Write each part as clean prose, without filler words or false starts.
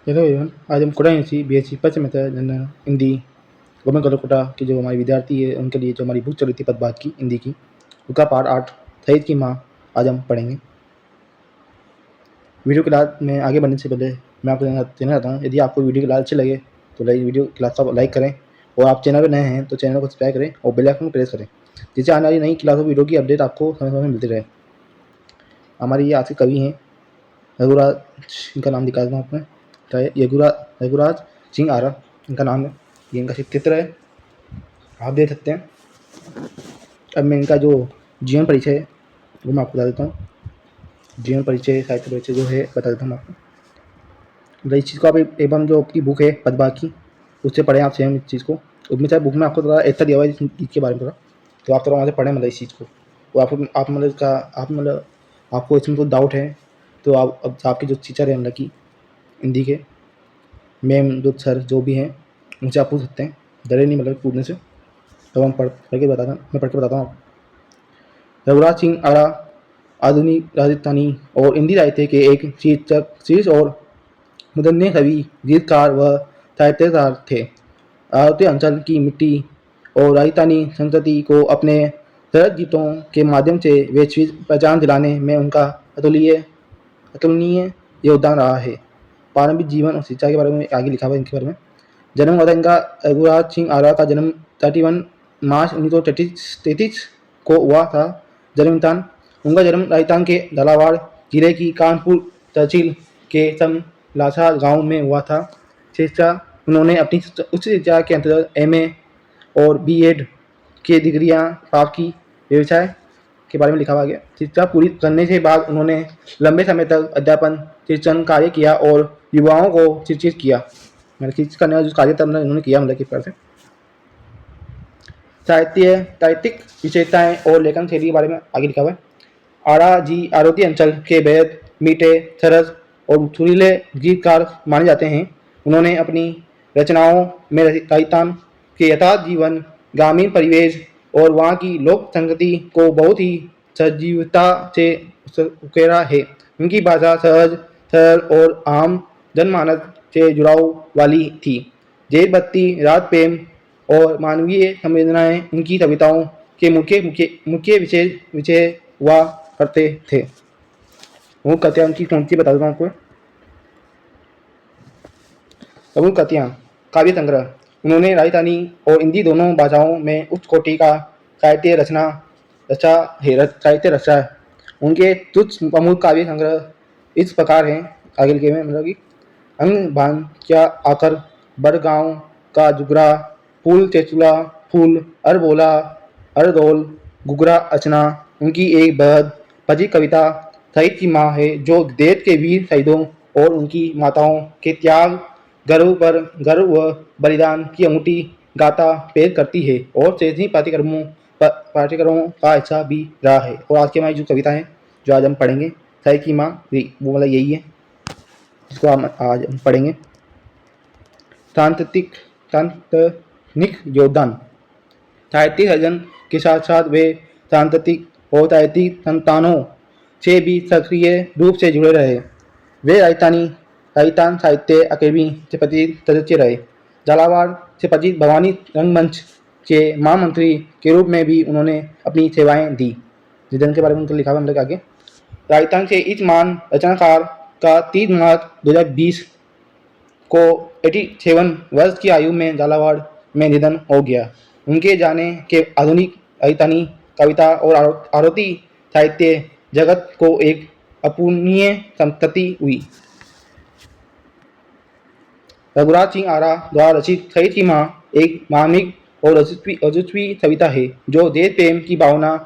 Hello everyone, आज हम Kota university BSc पश्चिम general Hindi government college Kota की जो हमारी विद्यार्थी है उनके लिए जो हमारी बुक चल रही थी पदभाग की हिंदी की, उसका पार्ट 8 शहीद की माँ आज हम पढ़ेंगे। वीडियो क्लास में आगे बढ़ने से पहले मैं आपको कहना चाहता हूँ, यदि आपको वीडियो क्लास अच्छी लगे तो वीडियो क्लास को लाइक करें, और आप चैनल पर नए हैं तो चैनल को सब्सक्राइब करें और बेल आइकन को प्रेस करें, जिससे आने वाली नई क्लास वीडियो की अपडेट आपको समय समय मिलती रहे। हमारे ये आज के कवि हैं रघुराज, इनका नाम दिखा देता हूँ आपने, रघुराज सिंह आरा इनका नाम है। ये इनका चित्र है, आप देख सकते हैं। अब मैं इनका जो जीवन परिचय है वो मैं आपको बता देता हूँ। जीवन परिचय, साहित्य परिचय जो है बता देता हूँ आपको। मतलब इस चीज़ को आप एवं जो आपकी बुक है पदभाग की, उससे पढ़ें आप सेम इस चीज़ को। उसमें चाहे बुक में आपको थोड़ा ऐसा दिया हुआ है इस चीज़ के बारे में थोड़ा, तो आप थोड़ा वहाँ से पढ़ें मतलब इस चीज़ को। तो आप मतलब इसका आप मतलब आपको इसमें कोई डाउट है तो आप अब आपके जो टीचर हैं मतलब की हिंदी के मैम जो सर जो भी हैं उनसे आप पूछ सकते हैं, डरे नहीं मतलब पूछने से। तो हम पढ़ के बताता हूँ, मैं पढ़ के बताता हूँ आपको। रघुराज सिंह आरा आधुनिक राजस्थानी और हिंदी साहित्य के एक शीर्ष और मुदन्ने कवि, गीतकार व साहित्यकार थे। आरवती अंचल की मिट्टी और राजस्थानी संस्कृति को अपने सरल गीतों के माध्यम से वैश्विक पहचान दिलाने में उनका अतुलनीय योगदान रहा है। प्रारंभिक जीवन और शिक्षा के बारे में आगे लिखा हुआ है इनके बारे में। जन्म हुआ था इनका, रघुराज सिंह आरा का जन्म 31 मार्च 1933 को हुआ था। जन्म स्थान, उनका जन्म राजस्थान के झालावाड़ जिले की कानपुर तहसील के समलासा गांव में हुआ था। शिक्षा, उन्होंने अपनी उच्च शिक्षा के अंतर्गत एमए और बीएड की डिग्रियां प्राप्त की। व्यवसाय के बारे में लिखा हुआ गया। शिक्षा पूरी करने के बाद उन्होंने लंबे समय तक अध्यापन शिक्षण कार्य किया और युवाओं को शिक्षित किया। मतलब शिक्षित करने का जो कार्य था उन्होंने किया, मतलब किस प्रकार से। साहित्यिक विशेषताएं और लेखन शैली के बारे में आगे लिखा हुआ है। आरा जी आरवती अंचल के बेहद मीठे, सरस और सुरीले गीतकार माने जाते हैं। उन्होंने अपनी रचनाओं में राजस्थान के यथार्थ जीवन, ग्रामीण परिवेश और वहाँ की लोक संस्कृति को बहुत ही सजीवता से उकेरा है। उनकी भाषा सहज, सरल और आम जनमानस से जुड़ाव वाली थी। देशभक्ति, राज प्रेम और मानवीय संवेदनाएं उनकी कविताओं के मुख्य विषय हुआ करते थे। वो कथ्या उनकी कौन सी बता दूँ आपको। अबुल कथ्या काव्य संग्रह, उन्होंने राजस्थानी और हिंदी दोनों भाषाओं में उच्च कोटि का साहित्य रचा है। उनके कुछ प्रमुख काव्य संग्रह इस प्रकार हैं, आगे लिखे में मतलब कि अंग भान क्या आकर, बड़गांव का जुगरा, फूल चेचुला फूल, अरबोला, अरदोल, गुगरा अचना। उनकी एक बेहद फजी कविता शहीद की माँ है, जो देश के वीर शहीदों और उनकी माताओं के त्याग, गर्व व बलिदान की अंगूठी गाथा पेश करती है और शैक्षणिक पाठ्यक्रमों का हिस्सा भी रहा है। और आज की हमारी जो कविता है जो आज हम पढ़ेंगे शहीद की माँ, वो मतलब यही है जिसको हम आज पढ़ेंगे। सांतनिक योगदान, साहित्यिक सृजन के साथ साथ वे सांस्कृतिक और साहित्यिक संस्थानों से भी सक्रिय रूप से जुड़े रहे। वे राजस्थान साहित्य अकादमी से प्रतिष्ठित सदस्य रहे। झालावाड़ से प्रतिष्ठित भवानी रंगमंच के महामंत्री के रूप में भी उन्होंने अपनी सेवाएं दी। निधन के बारे में उनको लिखा हुआ मतलब आगे। राजस्थान से इस महान रचनाकार का 30 मार्च 2020 को 87 वर्ष की आयु में झालावाड़ में निधन हो गया। उनके जाने के आधुनिक राजस्थानी कविता और आरती साहित्य जगत को एक अपूर्णीय संपत्ति हुई। रघुराज सिंह आरा द्वारा रचित शहीद की माँ एक मार्मिक और ओजस्वी कविता है, जो देश प्रेम की भावना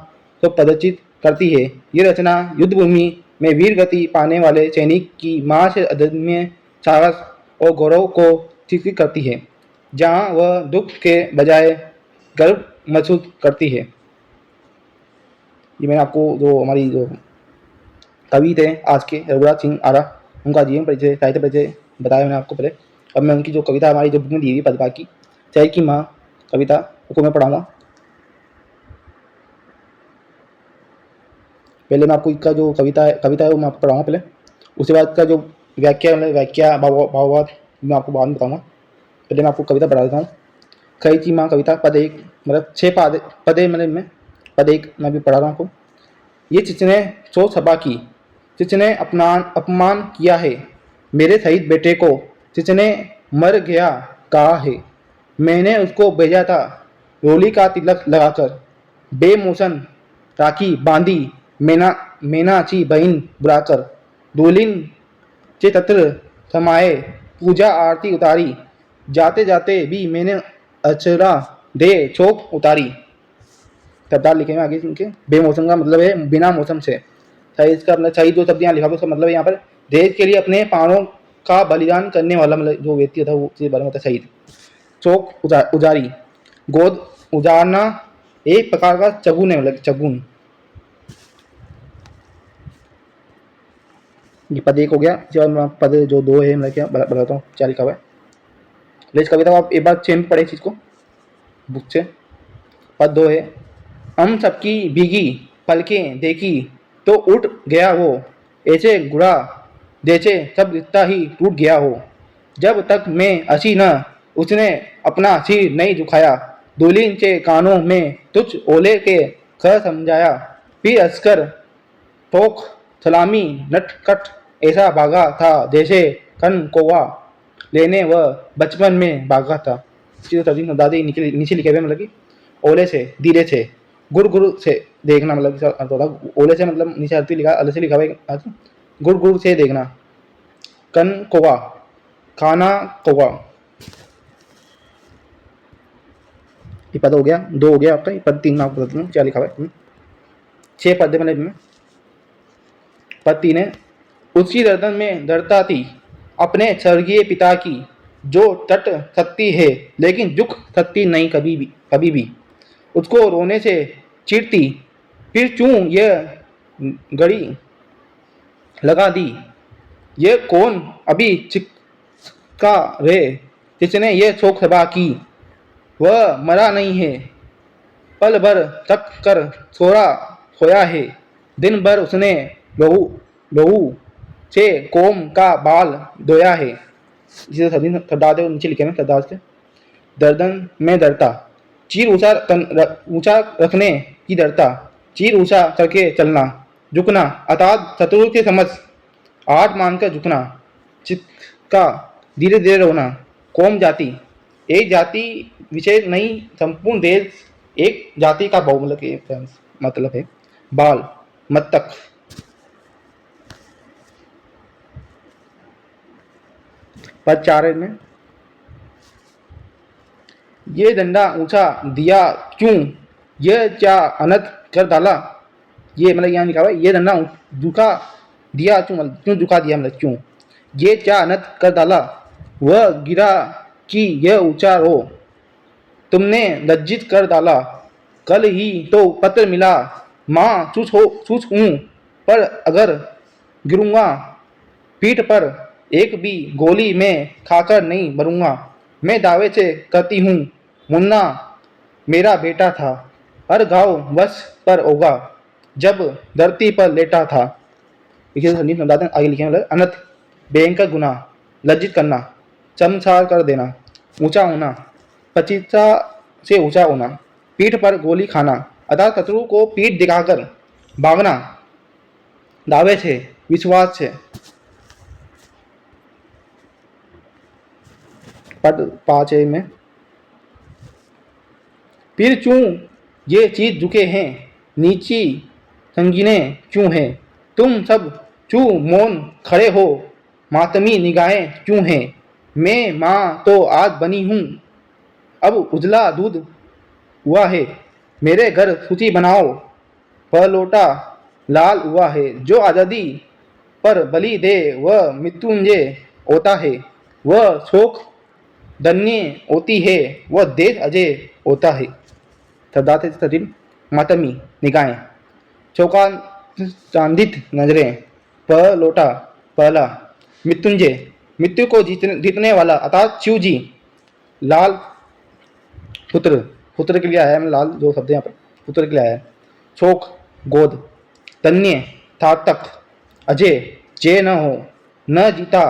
को प्रदर्शित करती है। ये रचना युद्ध भूमि में वीर गति पाने वाले सैनिक की माँ से अदम्य साहस और गौरव को चित्रित करती है, जहाँ वह दुख के बजाय गर्व महसूस करती है। ये मैंने आपको जो हमारी जो कवि थे आज के रघुराज सिंह आरा, उनका जीवन परिचय, साहित्य परिचय बताया मैंने आपको पहले। अब मैं उनकी जो कविता हमारी जो बुक में दी हुई पदभाग की शहीद की माँ कविता को मैं पढ़ाऊँगा। पहले मैं आपको इसका जो कविता है वो मैं आपको पढ़ाऊँगा पहले, उसके बाद का जो व्याख्या मतलब व्याख्या भावार्थ मैं आपको बाद में बताऊँगा। पहले मैं आपको कविता पढ़ा देता हूँ। खई माँ कविता पद एक, मतलब 6 पदे मतलब में पद एक मैं भी पढ़ा रहा हूँ आपको। ये चिचने सो सभा की, चिचने अपमान किया है, मेरे शहीद बेटे को चिचने मर गया कहा है। मैंने उसको भेजा था रोली का तिलक लगाकर, बेमोशन राखी बांधी मैनाची बहन बुलाकर, दुल्हन चे तत्र समाये पूजा आरती उतारी, जाते जाते भी मैंने अचरा दे चौक उतारी। शब्दार्थ लिखे हैं आगे इनके। बेमौसम का मतलब है बिना मौसम से। शहीद का मतलब शहीद जो शब्द यहाँ लिखा हुआ उसका मतलब है यहाँ पर देश के लिए अपने प्राणों का बलिदान करने वाला मतलब जो व्यक्ति था वो बारे में शहीद। चौक उजारी, गोद उजारना एक प्रकार का चगुन है, मतलब चगुन। ये पद एक हो गया। पद जो दो है मतलब क्या बताता हूँ क्या लिखा हुआ है। इस कविता को आप एक बार चेन पढ़े चीज को बुक से। पद दो है, हम सबकी भीगी पलकें देखी तो उठ गया वो, ऐसे गुड़ा जैसे सब रिश्ता ही टूट गया हो। जब तक मैं हंसी न उसने अपना सिर नहीं झुकाया, दुल्हन के कानों में तुझ ओले के ख समझाया। फिर हंसकर ठोक सलामी नटखट ऐसा भागा था जैसे कन कौवा लेने वह बचपन में भागा था। दादी नीचे लिखे हुए मतलब कि ओले से धीरे से, गुड़ गुड़ से देखना मतलब ओले से मतलब नीचे आरती लिखा अलग से लिखा हुआ है, गुड़ गुड़ से देखना, कन कौवा खाना कौवा। ये पद हो गया, दो हो गया आपका। ये पद तीन आपको बता दूं क्या लिखा हुआ है। 6 पद मतलब में। पद तीन है, उसकी गर्दन में डरता थी अपने स्वर्गीय पिता की, जो तट सकती है लेकिन झुक सकती नहीं कभी भी। उसको रोने से चिढ़ती, फिर क्यों यह घड़ी लगा दी, ये कौन अभी चिपका रे जिसने ये शोक सभा की। वह मरा नहीं है, पल भर थक कर सोया है, दिन भर उसने लहू लहू से कोम का बाल धोया है। इसे सभी नीचे लिखे हैं शब्दार्थ से। दर्दन में डरता, चीर ऊंचा रखने की डरता, चीर ऊंचा करके चलना, झुकना अर्थात शत्रु के समझ आठ मानकर झुकना, चित्का धीरे धीरे रोना। कौम जाति, एक जाति विशेष नहीं, संपूर्ण देश एक जाति का बहुमूल्य मतलब है। बाल मत्तक, पद 4 में, ये डंडा ऊंचा दिया क्यों, ये क्या अनर्थ कर डाला। ये मतलब यहाँ लिखा हुआ है ये डंडा झुका दिया क्यों, मतलब क्यों झुका दिया मतलब क्यों। ये क्या अनर्थ कर डाला, वह गिरा कि यह ऊंचा हो, तुमने लज्जित कर डाला। कल ही तो पत्र मिला, माँ चूच हूँ, पर अगर गिरूंगा पीठ पर एक भी गोली मैं खाकर नहीं मरूंगा। मैं दावे से कहती हूँ मुन्ना मेरा बेटा था, हर घाव वश पर होगा जब धरती पर लेटा था। आगे लिखे मतलब अनर्थ भयंकर गुनाह, लज्जित करना, चमत्कार कर देना, ऊंचा होना, पचिता से ऊंचा होना, पीठ पर गोली खाना अर्थात शत्रु को पीठ दिखाकर भागना, दावे से विश्वास से। पद 5 में, फिर क्यों ये चीज झुके हैं, नीची संगीने क्यों हैं, तुम सब क्यों मौन खड़े हो, मातमी निगाहें क्यों हैं। मैं माँ तो आज बनी हूँ, अब उजला दूध हुआ है, मेरे घर सूची बनाओ, पलोटा लाल हुआ है। जो आज़ादी पर बलि दे वह मृत्युंजय होता है, वह शोक धन्य होती है, वह देश अजय होता है। मातमी निगाहें, चौका चांदित नजरें, पलोटा पहला, मृत्युंजय मृत्यु को जीतने वाला अर्थात शिव जी, लाल पुत्र के लिए आया है, लाल जो शब्द यहाँ पर पुत्र के लिए आया है। शोक गोद, धन्य सार्थक, अजय जय न हो, न जीता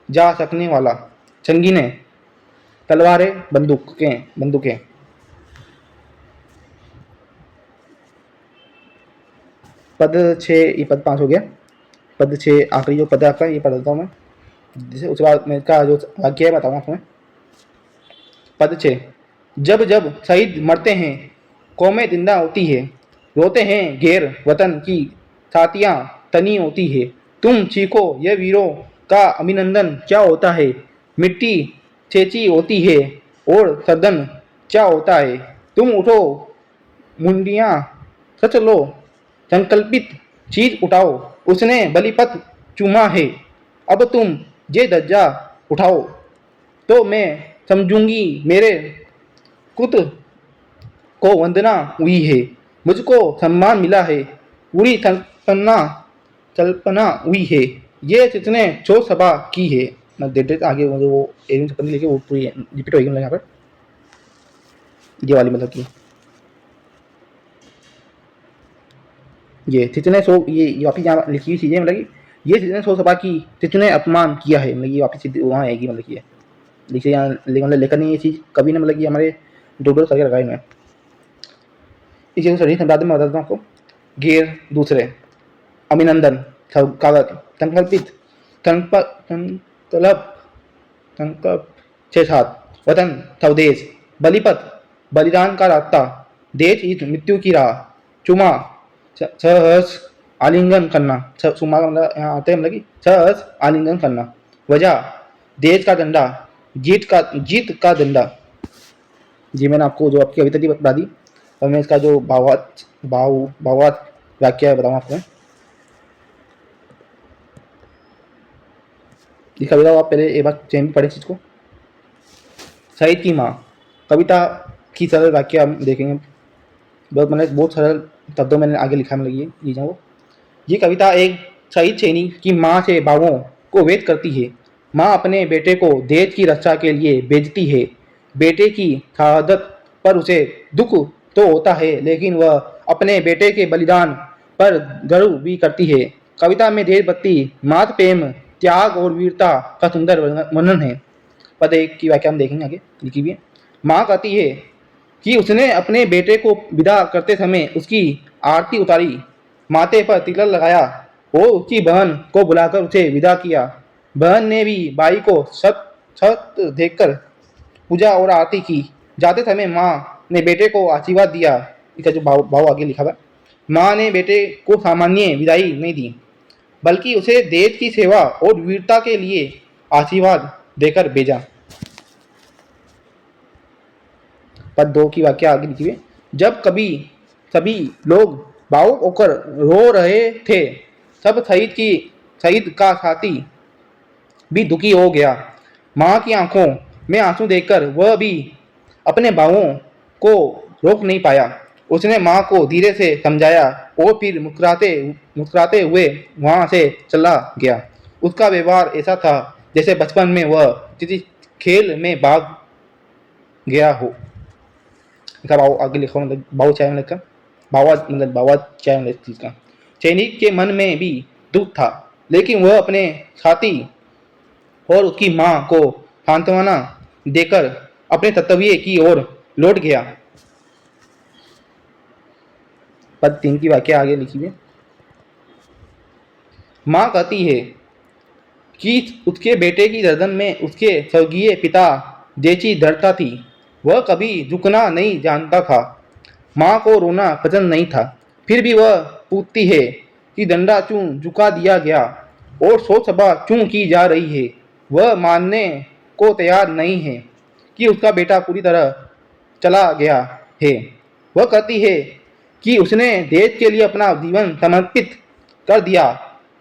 जा सकने वाला। संगीने तलवारें बंदूकें। पद 6 ये पद 5 हो गया। पद 6 आखिरी जो पद है आपका ये पढ़ देता हूँ मैं, जिसे उसके बाद मैं इसका जो वाक्य है बताऊँगा आपको मैं। पद 6 जब जब शहीद मरते हैं कौमें जिंदा होती है, रोते हैं गैर वतन की छातियाँ तनी होती है। तुम चीखो ये वीरों का अभिनंदन क्या होता है, मिट्टी चेची होती है और सदन क्या होता है। तुम उठो मुंडियाँ सच लो, संकल्पित चीज उठाओ, उसने बलिपत चूमा है। अब तुम ये धज्जा उठाओ तो मैं समझूंगी मेरे कुत को वंदना हुई है, मुझको सम्मान मिला है, पूरी कल्पना हुई है। ये जितने शोर सभा की है। मैं देते आगे वो एरियन छपन लेके वो पूरी रिपीट होगी मतलब यहाँ पर ये वाली मतलब की ये जितने सो ये वापिस यहाँ लिखी हुई चीज़ें मतलब कि ये जितने शोर सभा की जितने अपमान किया है मतलब ये वापिस वहाँ आएगी मतलब कि है लिखे यहाँ मतलब लेकर नहीं ये चीज़ कभी ना मतलब कि हमारे डोडो करके रखा है मैं इस चीज़ को सही संवाद में बताता हूँ आपको। गेर दूसरे अभिनंदन कागज संकल्पित संकल्प संकल्प 6-7 वतन स्वदेश बलिपत बलिदान का रास्ता देश हित मृत्यु की राह चुमा सहस आलिंगन करना सुमा का मतलब यहाँ आते हैं मतलब कि सहस आलिंगन करना वजह देश का डंडा जीत का डंडा। जी मैंने आपको जो आपकी कविता थी बता दी और मैं इसका जो भावार्थ वाक्य बताऊँ आपको। ये कविता आप पहले एक बार चैन पढ़े चीज़ को। शहीद की माँ कविता की सरल वाक्य हम देखेंगे बहुत सरल शब्दों मैंने आगे लिखा मतलब ये वो ये कविता एक शहीद सैनिक की माँ से भावों को व्यक्त करती है। माँ अपने बेटे को देश की रक्षा के लिए भेजती है। बेटे की शहादत पर उसे दुख तो होता है लेकिन वह अपने बेटे के बलिदान पर गर्व भी करती है। कविता में देशभक्ति मातृ प्रेम त्याग और वीरता का सुंदर वर्णन है। पद 1 की व्याख्या हम देखेंगे आगे लिखी हुई है। माँ कहती है कि उसने अपने बेटे को विदा करते समय उसकी आरती उतारी, माथे पर तिलक लगाया और उसकी बहन को बुलाकर उसे विदा किया। बहन ने भी भाई को सत सत देखकर पूजा और आरती की। जाते समय माँ ने बेटे को आशीर्वाद दिया। इसका जो भाव आगे लिखा हुआ है, माँ ने बेटे को सामान्य विदाई नहीं दी बल्कि उसे देश की सेवा और वीरता के लिए आशीर्वाद देकर भेजा। पद 2 की वाक्य आगे लिखी हुई। जब कभी सभी लोग भावुक होकर रो रहे थे तब शहीद का साथी भी दुखी हो गया। माँ की आंखों में आंसू देखकर वह भी अपने भावों को रोक नहीं पाया। उसने माँ को धीरे से समझाया और फिर मुस्कुराते हुए वहाँ से चला गया। उसका व्यवहार ऐसा था जैसे बचपन में वह किसी खेल में भाग गया हो। भाव आगे लिखा मतलब भाव चाय मतलब का भावा चाय मतलब चीज का। सैनिक के मन में भी दुख था लेकिन वह अपने साथी और उसकी माँ को सांत्वना देकर अपने कर्तव्य की ओर लौट गया। पद 3 की वाक्य आगे लिखी हुई। माँ कहती है कि उसके बेटे की गर्दन में उसके स्वर्गीय पिता जैसी दृढ़ता थी। वह कभी झुकना नहीं जानता था। माँ को रोना पसंद नहीं था फिर भी वह पूछती है कि डंडा क्यों झुका दिया गया और शोर सभा क्यों की जा रही है। वह मानने को तैयार नहीं है कि उसका बेटा पूरी तरह चला गया है। वह कहती है कि उसने देश के लिए अपना जीवन समर्पित कर दिया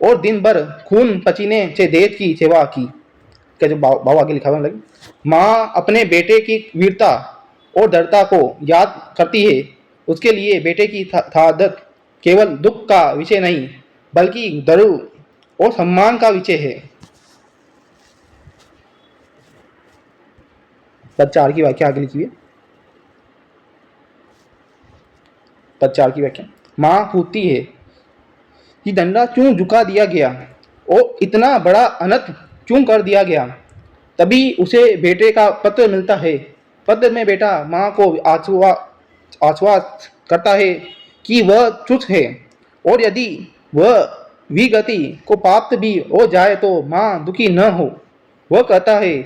और दिन भर खून पसीने से देश की सेवा की। क्या जो भाव आगे लिखा हुआ है माँ अपने बेटे की वीरता और दृढ़ता को याद करती है। उसके लिए बेटे की शहादत केवल दुख का विषय नहीं बल्कि गर्व और सम्मान का विषय है। पद 4 की व्याख्या आगे लिखी है। पद 4 की व्याख्या माँ पूछती है कि डंडा क्यों झुका दिया गया। और इतना बड़ा अनर्थ क्यों कर दिया गया। तभी उसे बेटे का पत्र मिलता है। पत्र में बेटा माँ को आश्वास करता है कि वह चुप है, और यदि वह विगति को प्राप्त भी हो जाए तो माँ दुखी न हो। वह कहता है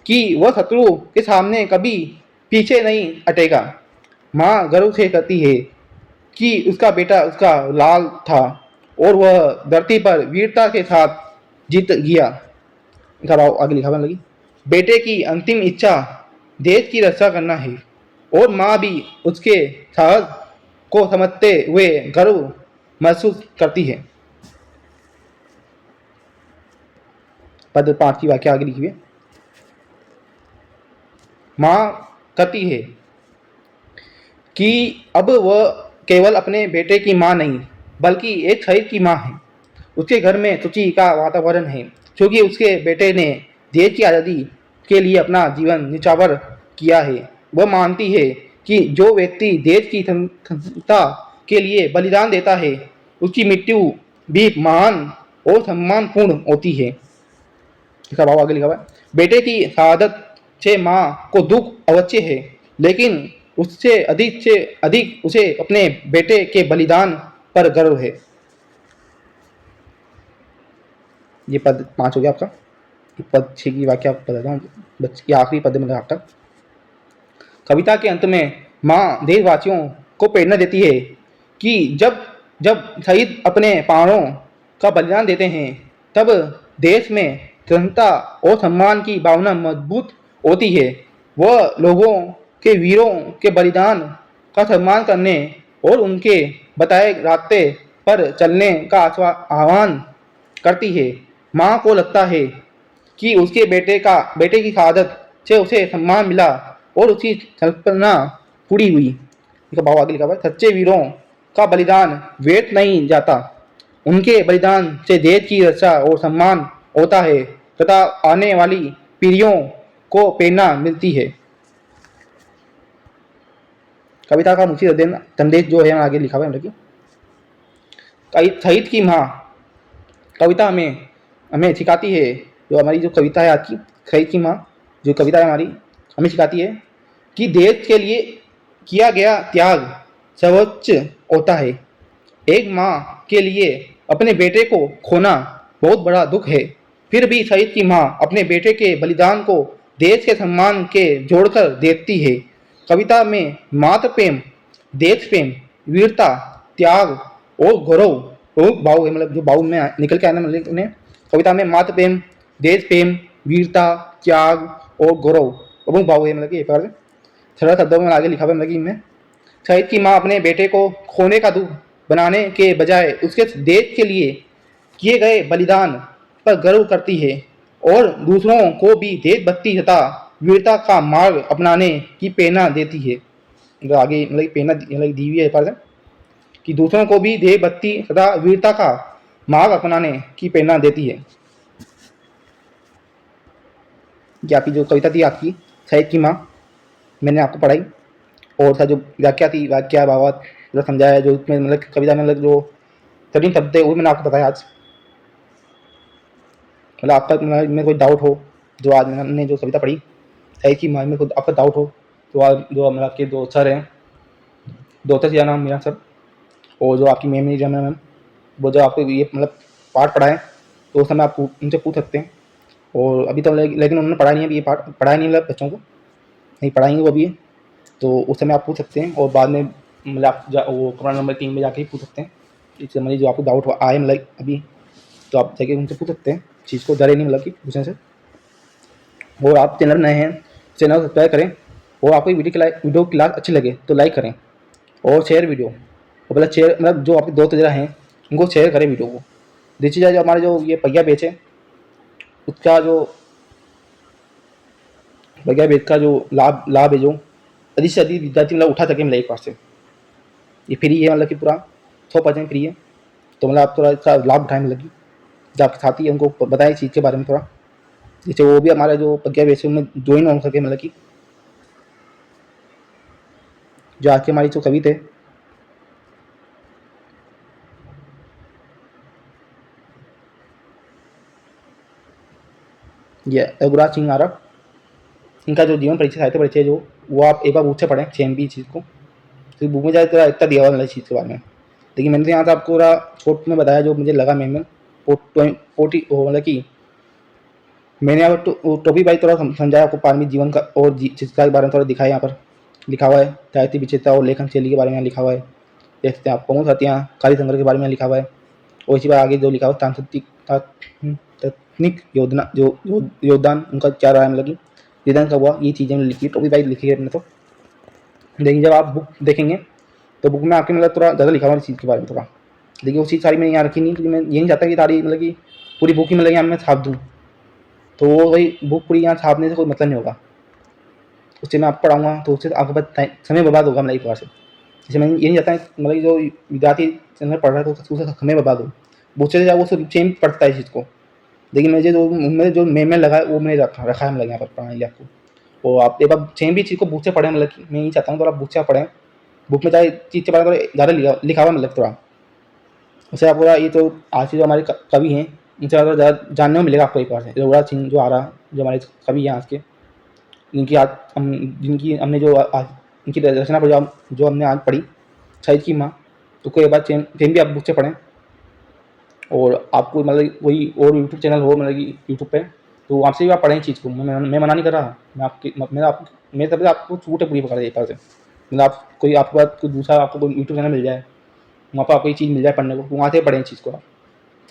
कि वह शत्रु के सामने कभी पीछे नहीं हटेगा। माँ गर्व से कहती है कि उसका बेटा उसका लाल था, और वह धरती पर वीरता के साथ जीत गया। आगे लिखा हुआ लगी, बेटे की अंतिम इच्छा देश की रक्षा करना है, और माँ भी उसके साहस को समझते हुए गर्व महसूस करती है। पद 5 की वाक्य आगे लिखी है। माँ कहती है कि अब वह केवल अपने बेटे की माँ नहीं, बल्कि एक शहीद की माँ है। उसके घर में खुशी का वातावरण है, क्योंकि उसके बेटे ने देश की आज़ादी के लिए अपना जीवन निछावर किया है। वह मानती है कि जो व्यक्ति देश की स्वतंत्रता के लिए बलिदान देता है, उसकी मृत्यु भी महान और सम्मानपूर्ण होती है। इसका भाव आगे लिखा हुआ है, बेटे की शहादत से माँ को दुख अवश्य है, लेकिन उससे अधिक उसे अपने बेटे के बलिदान पर गर्व है। ये पद 5 हो गया आपका। पद 6 की वाक्य आपको बताता हूँ, ये आखिरी पद में आपका। कविता के अंत में माँ देशवासियों को प्रेरणा देती है कि जब जब शहीद अपने प्राणों का बलिदान देते हैं, तब देश में स्वतंत्रता और सम्मान की भावना मजबूत होती है। वह लोगों के वीरों के बलिदान का सम्मान करने और उनके बताए रास्ते पर चलने का आह्वान करती है। माँ को लगता है कि उसके बेटे की शहादत से उसे सम्मान मिला और उसकी कल्पना पूरी हुई। इसका भाव आगे लिखा हुआ है, सच्चे वीरों का बलिदान व्यर्थ नहीं जाता। उनके बलिदान से देश की रक्षा और सम्मान होता है, तथा आने वाली पीढ़ियों को प्रेरणा मिलती है। कविता का मुख्य संदेश जो है आगे लिखा हुआ है, शहीद की माँ कविता में हमें सिखाती है, जो हमारी जो कविता है आज की शहीद की माँ जो कविता है हमारी, हमें सिखाती है कि देश के लिए किया गया त्याग सर्वोच्च होता है। एक माँ के लिए अपने बेटे को खोना बहुत बड़ा दुख है, फिर भी शहीद की माँ अपने बेटे के बलिदान को देश के सम्मान के जोड़कर देखती है। कविता में मातृ प्रेम, देश प्रेम, वीरता, त्याग और गौरव प्रमुख भाव है। मतलब जो भाव में निकल के आना, मतलब उन्हें कविता में मातृ प्रेम, देश प्रेम, वीरता, त्याग और गौरव प्रमुख भाव है। मतलब कि सरल शब्दों में आगे लिखा हुआ है, मतलब कि इनमें शहीद की माँ अपने बेटे को खोने का दुख बनाने के बजाय उसके देश के लिए किए गए बलिदान पर गर्व करती है, और दूसरों को भी देशभक्ति तथा वीरता का मार्ग अपनाने की प्रेरणा देती है। मतलब आगे मतलब प्रेरणा मतलब दी हुई है पर कि दूसरों को भी देशभक्ति तथा वीरता का मार्ग अपनाने की प्रेरणा देती है। ये आपकी जो कविता थी आपकी शहीद की माँ, मैंने आपको पढ़ाई, और था जो व्याख्या थी, व्याख्या भावार्थ जो समझाया, जो उसमें मतलब कविता में मतलब जो कठिन शब्द है वो मैंने आपको बताया आज। मतलब आपका में कोई डाउट हो, जो आज मैंने जो कविता पढ़ी शहीद की माँ में कोई आपका डाउट हो, तो आज जो मतलब आपके दो सर हैं, दो सर या नाम मेरा सर, और जो आपकी मैम है मैम, वो जो आपको ये मतलब पाठ पढ़ाएं, तो उस समय आप उनसे पूछ सकते हैं। और अभी तो लेकिन उन्होंने पढ़ाया नहीं है, अभी ये पाठ पढ़ाया नहीं मतलब बच्चों को, नहीं पढ़ाएंगे वो अभी, तो उस समय आप पूछ सकते हैं। और बाद में मतलब आप वो कमरा नंबर 3 में जाके ही पूछ सकते हैं। इससे मतलब जो आपको डाउट आए मतलब अभी, तो आप जाके उनसे पूछ सकते हैं, चीज़ को डरे नहीं मतलब कि पूछने से। और आप चैनल नए हैं, चैनल को सब्सक्राइब करें, और आपको वीडियो क्लास अच्छी लगे तो लाइक करें और शेयर वीडियो, और मतलब शेयर मतलब जो आपके दोस्त वगैरह हैं उनको शेयर करें वीडियो को। देखिए जाए जो हमारे जो ये पहिया बेच है, उसका जो पहिया बेच का जो लाभ है, जो अधिक से अधिक विद्यार्थी मतलब उठा सके मतलब एक बार से, ये फ्री है, मतलब कि पूरा 100% फ्री है। तो मतलब आप थोड़ा इसका लाभ उठाएं, मतलब कि जो आपके साथी है उनको बताएं चीज़ के बारे में थोड़ा, जिससे वो भी हमारा जो प्रज्ञा बेस में ज्वाइन हो सके। मतलब कि जो आज की हमारी जो कविता है, ये रघुराज सिंह आरव, इनका जो जीवन परिचय, साहित्य परिचय जो, वो आप एक बार बुक से पढ़ें, सेम भी चीज़ को, तो बुक में जाए तो इतना दिया हुआ है चीज़ के बारे में। लेकिन मैंने तो यहाँ से आपको पूरा छोट में बताया जो मुझे लगा मैम पोटी मतलब कि मैंने यहाँ पर टॉपिक वाइज थोड़ा समझाया आपको पारमी जीवन का और चिकित्सा के बारे में थोड़ा दिखाया। यहाँ पर लिखा हुआ है साहित्य विचेता और लेखन शैली के बारे में लिखा हुआ है, देख सकते हैं आप। प्रमुख हत्या कार्य संग्रह के बारे में लिखा हुआ है, और इसी बार आगे जो लिखा हुआ तकनीक योगदान उनका क्या रहा है, मतलब कि निधन कब हुआ, ये चीज़ें लिखी है, टॉपिक वाइज लिखी है अपने। तो लेकिन जब आप बुक देखेंगे तो बुक में आपके मतलब थोड़ा ज़्यादा लिखा हुआ है चीज़ के बारे में थोड़ा। देखिए वो चीज़ सारी मैंने यहाँ रखी नहीं, क्योंकि मैं ये नहीं चाहता कि सारी मतलब कि पूरी बुक ही मतलब यहाँ मैं छाप दूँ, तो वो वही बुक पूरी यहाँ छापने से कोई मतलब नहीं होगा। उससे मैं आपको पढ़ाऊँगा तो उससे आपके पास समय बर्बाद होगा मतलब एक प्रकार से। जैसे मैं ये नहीं चाहता मतलब कि जो विद्यार्थी चैनल पढ़ रहा है तो उसका समय बर्बाद हो, बुक से वो सेम पढ़ता है इस चीज़ को। लेकिन मुझे जो मेन लगा है वो मैंने रखा है मतलब यहाँ पर पढ़ाने के लिए आपको। तो आप एक बार सेम भी चीज़ को बुक से पढ़ें, मतलब कि मैं ये चाहता हूँ थोड़ा बुक से पढ़ें। बुक में चाहे चीज़ के बारे में ज़्यादा लिखा हुआ मतलब थोड़ा, उससे आपको ये तो आज के जो हमारे कवि हैं इनसे ज़्यादा जानने को मिलेगा आपको एक बार से। रघुराज सिंह जो आ रहा, जो हमारे कवि हैं आज के, जिनकी हमने जो आज इनकी रचना पढ़ी, जो हमने आज पढ़ी, शहीद की माँ, तो कोई एक बार सेम भी आप बुक से पढ़ें। और आपको मतलब वही और यूट्यूब चैनल हो मतलब कि यूट्यूब पे, तो आपसे भी आप पढ़ें चीज़ को। मैं मना नहीं कर रहा, मैं आपकी मेरे तरफ से आपको छूट है पूरी प्रकार एक बार से। मतलब आप कोई आपके पास कोई दूसरा आपको कोई यूट्यूब चैनल मिल जाए, वहाँ पर आपको ये चीज़ मिल जाए पढ़ने को, तो वहाँ से पढ़ें चीज़ को। आप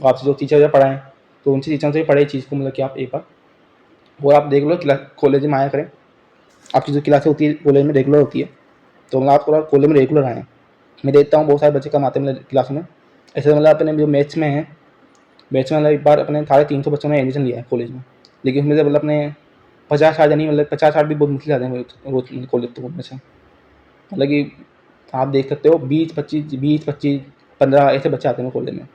आपसे जो टीचर पढ़ाएँ तो उनसे टीचर से पढ़े चीज़ को, मतलब कि आप एक बार वो आप देख लो। कॉलेज में आया करें, आपकी जो क्लासें होती है कॉलेज में रेगुलर होती है, तो मतलब आप थोड़ा कॉलेज में रेगुलर आएँ। मैं देखता हूँ बहुत सारे बच्चे कम आते हैं मेरे क्लास में। ऐसे मतलब अपने जो मैथ्स में है, मैथ्स में मतलब एक बार अपने 350 बच्चों ने एडमिशन लिया है कॉलेज में, लेकिन उसमें से मतलब अपने 50-60 नहीं, मतलब 50-60 भी बहुत मुश्किल आते हैं वो कॉलेज तो में से। मतलब कि आप देख सकते हो 20-25 15 ऐसे बच्चे आते हैं कॉलेज में,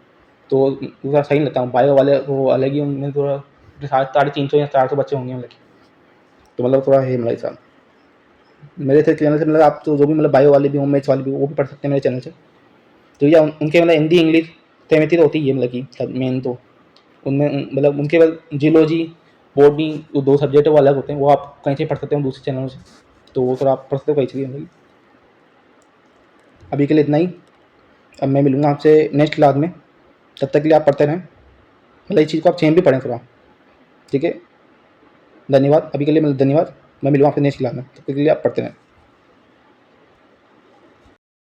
तो थोड़ा सही नहीं लगता हूँ। बायो वाले वो अलग ही, उनमें थोड़ा 350 या 400 बच्चे होंगे मतलब, तो मतलब थोड़ा है मतलब साहब। मेरे से चैनल से मतलब आप तो जो भी मतलब बायो वाले भी हो, मैथ्स वाले भी हो, वो भी पढ़ सकते हैं मेरे चैनल से। तो या उनके मतलब हिंदी इंग्लिश सहमति तो होती है मतलब कि सब मेन तो उनमें मतलब उनके बाद जियोलॉजी बॉटनी वो 2 सब्जेक्ट वो अलग होते हैं, वो आप कहीं से पढ़ सकते हो दूसरे चैनलों से, तो वो थोड़ा आप पढ़ सकते हो कहीं से भी मतलब। अभी के लिए इतना ही, अब मैं मिलूँगा आपसे नेक्स्ट क्लास में, तब तक के लिए आप पढ़ते रहें, मतलब इस चीज़ को आप चेंज भी पढ़ें थोड़ा, ठीक है। धन्यवाद, अभी के लिए मतलब धन्यवाद। मैं मिलूँगा आपसे नेक्स्ट क्लास में, तब तक के लिए आप पढ़ते रहें।